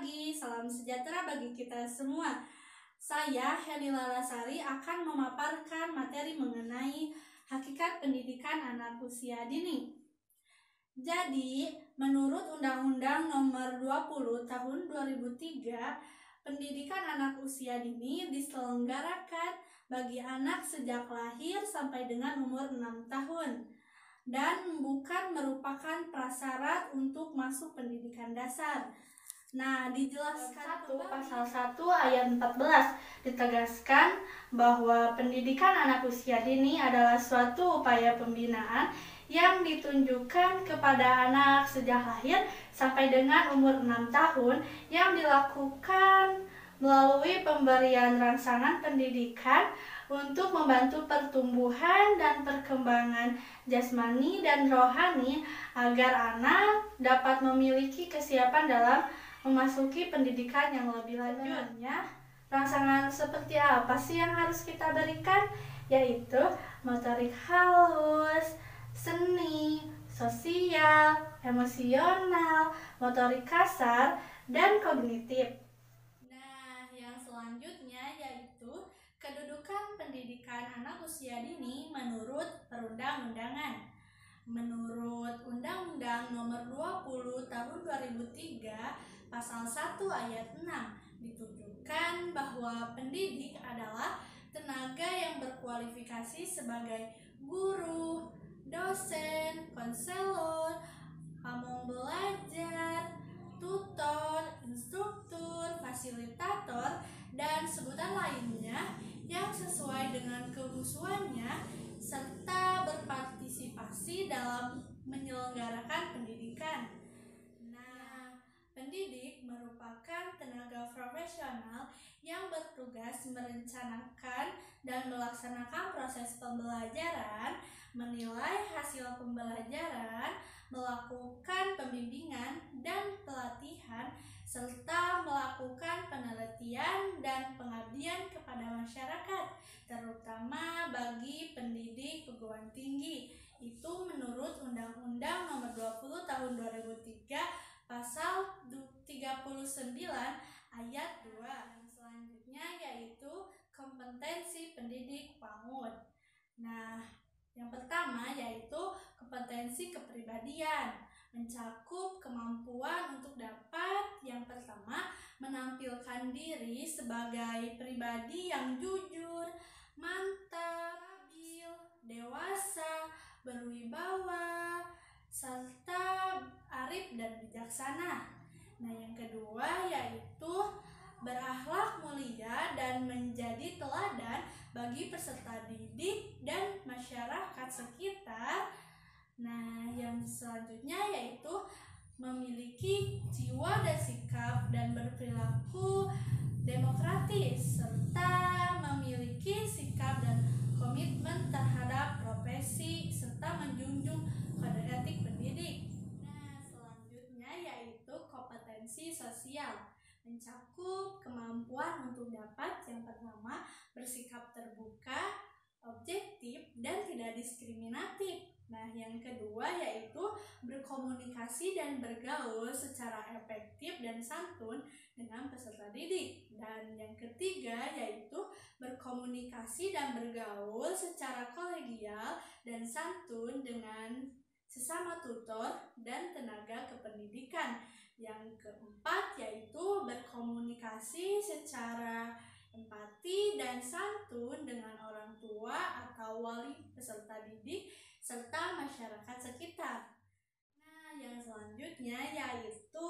pagi, salam sejahtera bagi kita semua. Saya, Helila Lasari, akan memaparkan materi mengenai hakikat pendidikan anak usia dini. Jadi, menurut Undang-Undang Nomor 20 Tahun 2003, pendidikan anak usia dini diselenggarakan bagi anak sejak lahir sampai dengan umur 6 tahun dan bukan merupakan prasyarat untuk masuk pendidikan dasar. Nah, dijelaskan pasal 1 ayat 14 ditegaskan bahwa pendidikan anak usia dini adalah suatu upaya pembinaan yang ditunjukkan kepada anak sejak lahir sampai dengan umur 6 tahun yang dilakukan melalui pemberian rangsangan pendidikan untuk membantu pertumbuhan dan perkembangan jasmani dan rohani agar anak dapat memiliki kesiapan dalam memasuki pendidikan yang lebih lanjutnya. Rangsangan seperti apa sih yang harus kita berikan? Yaitu motorik halus, seni, sosial, emosional, motorik kasar, dan kognitif. Nah, yang selanjutnya yaitu kedudukan pendidikan anak usia dini menurut perundang-undangan. Menurut Undang-Undang Nomor 20 Tahun 2003, Pasal 1 ayat 6 ditunjukkan bahwa pendidik adalah tenaga yang berkualifikasi sebagai guru, dosen, konselor, pamong belajar, tutor, instruktur, fasilitator, dan sebutan lainnya yang sesuai dengan kehusuannya serta berpartisipasi dalam menyelenggarakan pendidikan. Nah, pendidik merupakan tenaga profesional yang bertugas merencanakan dan melaksanakan proses pembelajaran, menilai hasil pembelajaran, melakukan pembimbingan dan pelatihan, serta melakukan penelitian dan pengabdian kepada masyarakat, terutama bagi pendidik perguruan tinggi. Itu menurut Undang-Undang Nomor 20 Tahun 2003 Pasal 39 ayat 2. Yang selanjutnya yaitu kompetensi pendidik PAUD. Nah, yang pertama yaitu kompetensi kepribadian, mencakup kemampuan untuk dapat yang pertama menampilkan diri sebagai pribadi yang jujur, mantap, stabil, dewasa, berwibawa, serta arif dan bijaksana. Nah, yang kedua yaitu berakhlak mulia dan menjadi teladan bagi peserta didik dan masyarakat sekitar. Nah, yang selanjutnya yaitu memiliki jiwa dan sikap dan berperilaku demokratis serta memiliki sikap dan komitmen terhadap profesi serta menjunjung kode etik pendidik. Nah, selanjutnya yaitu kompetensi sosial, mencakup kemampuan untuk dapat yang pertama bersikap terbuka, objektif, dan tidak diskriminatif. Nah, yang kedua yaitu berkomunikasi dan bergaul secara efektif dan santun dengan peserta didik. Dan yang ketiga yaitu berkomunikasi dan bergaul secara kolegial dan santun dengan sesama tutor dan tenaga kependidikan. Yang keempat yaitu berkomunikasi secara empati dan santun dengan orang tua atau wali peserta didik serta masyarakat sekitar. Nah, yang selanjutnya yaitu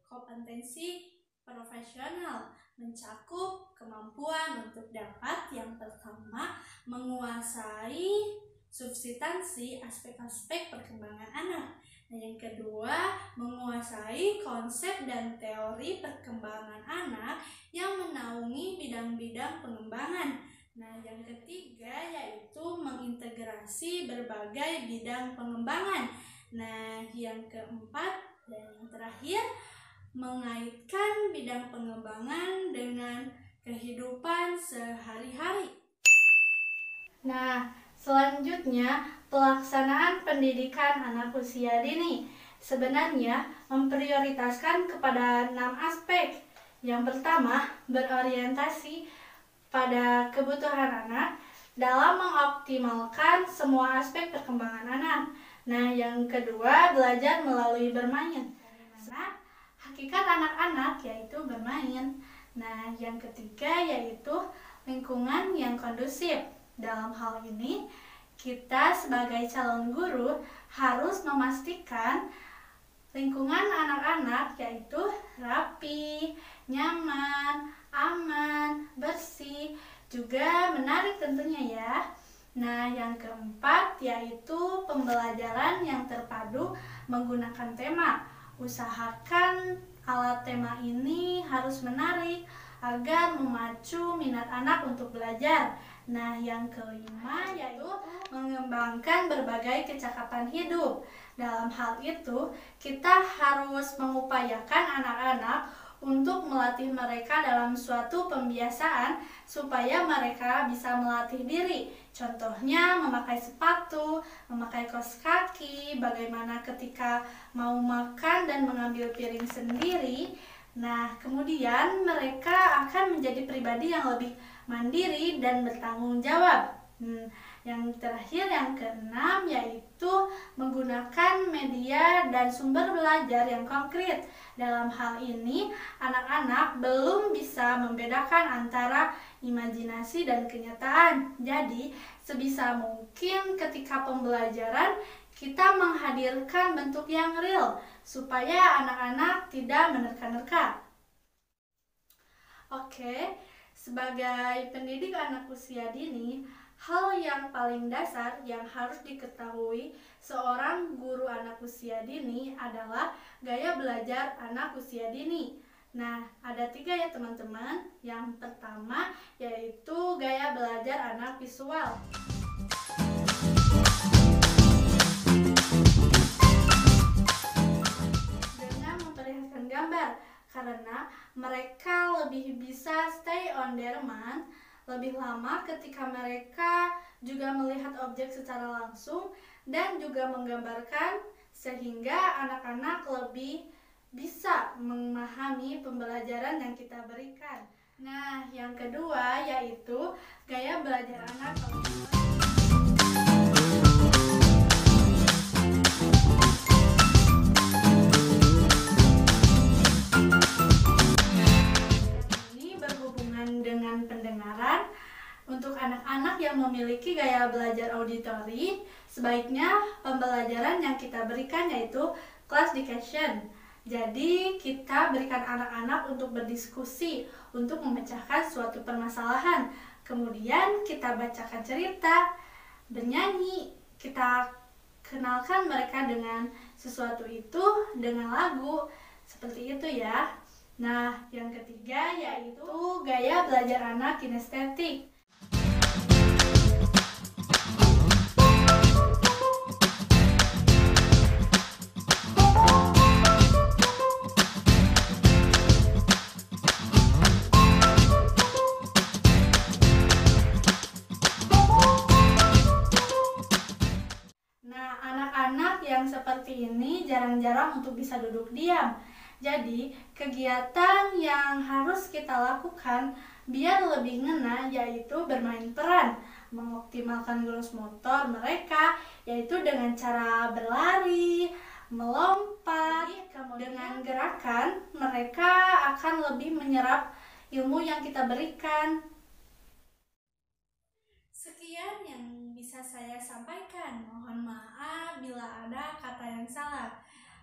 kompetensi profesional, mencakup kemampuan untuk dapat yang pertama menguasai substansi aspek-aspek perkembangan anak. Nah, yang kedua menguasai konsep dan teori perkembangan anak yang menaungi bidang-bidang pengembangan. Nah, yang ketiga yaitu mengintegrasi berbagai bidang pengembangan. Nah, yang keempat dan yang terakhir mengaitkan bidang pengembangan dengan kehidupan sehari-hari. Nah, selanjutnya pelaksanaan pendidikan anak usia dini. sebenarnya memprioritaskan kepada 6 aspek. Yang pertama, berorientasi pada kebutuhan anak dalam mengoptimalkan semua aspek perkembangan anak. Nah, yang kedua, belajar melalui bermain. Nah, hakikat anak-anak yaitu bermain. Nah, yang ketiga yaitu lingkungan yang kondusif. Dalam hal ini, kita sebagai calon guru harus memastikan lingkungan anak-anak yaitu rapi, nyaman, aman, bersih, juga menarik tentunya ya. Nah, yang keempat yaitu pembelajaran yang terpadu menggunakan tema. Usahakan alat tema ini harus menarik agar memacu minat anak untuk belajar. Nah, yang kelima yaitu mengembangkan berbagai kecakapan hidup. Dalam hal itu, kita harus mengupayakan anak-anak untuk melatih mereka dalam suatu pembiasaan supaya mereka bisa melatih diri. Contohnya memakai sepatu, memakai kaos kaki, bagaimana ketika mau makan dan mengambil piring sendiri. Nah, kemudian mereka akan menjadi pribadi yang lebih mandiri dan bertanggung jawab. Yang terakhir, yang keenam, yaitu menggunakan media dan sumber belajar yang konkret. Dalam hal ini, anak-anak belum bisa membedakan antara imajinasi dan kenyataan. Jadi, sebisa mungkin ketika pembelajaran, kita menghadirkan bentuk yang real, supaya anak-anak tidak menerka-nerka. Oke, sebagai pendidik anak usia dini, hal yang paling dasar yang harus diketahui seorang guru anak usia dini adalah gaya belajar anak usia dini. Nah, ada 3 ya teman-teman. Yang pertama yaitu gaya belajar anak visual. Dengan memperlihatkan gambar, karena mereka lebih bisa stay on their mind lebih lama ketika mereka juga melihat objek secara langsung dan juga menggambarkan, sehingga anak-anak lebih bisa memahami pembelajaran yang kita berikan. Nah, yang kedua yaitu gaya belajar anak. Dengan pendengaran. Untuk anak-anak yang memiliki gaya belajar auditori, sebaiknya pembelajaran yang kita berikan yaitu class dictation. Jadi kita berikan anak-anak untuk berdiskusi, untuk memecahkan suatu permasalahan. Kemudian kita bacakan cerita, bernyanyi, kita kenalkan mereka dengan sesuatu itu dengan lagu. Seperti itu ya. Nah, yang ketiga yaitu gaya belajar anak kinestetik. Nah, anak-anak yang seperti ini jarang-jarang untuk bisa duduk diam. Jadi, kegiatan yang harus kita lakukan biar lebih ngena yaitu bermain peran, mengoptimalkan gross motor mereka yaitu dengan cara berlari, melompat. Dengan gerakan mereka akan lebih menyerap ilmu yang kita berikan. Sekian yang bisa saya sampaikan. Mohon maaf bila ada kata yang salah.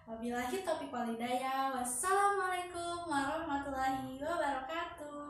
Wabillahi taufiq wal hidayah. Wassalamualaikum warahmatullahi wabarakatuh.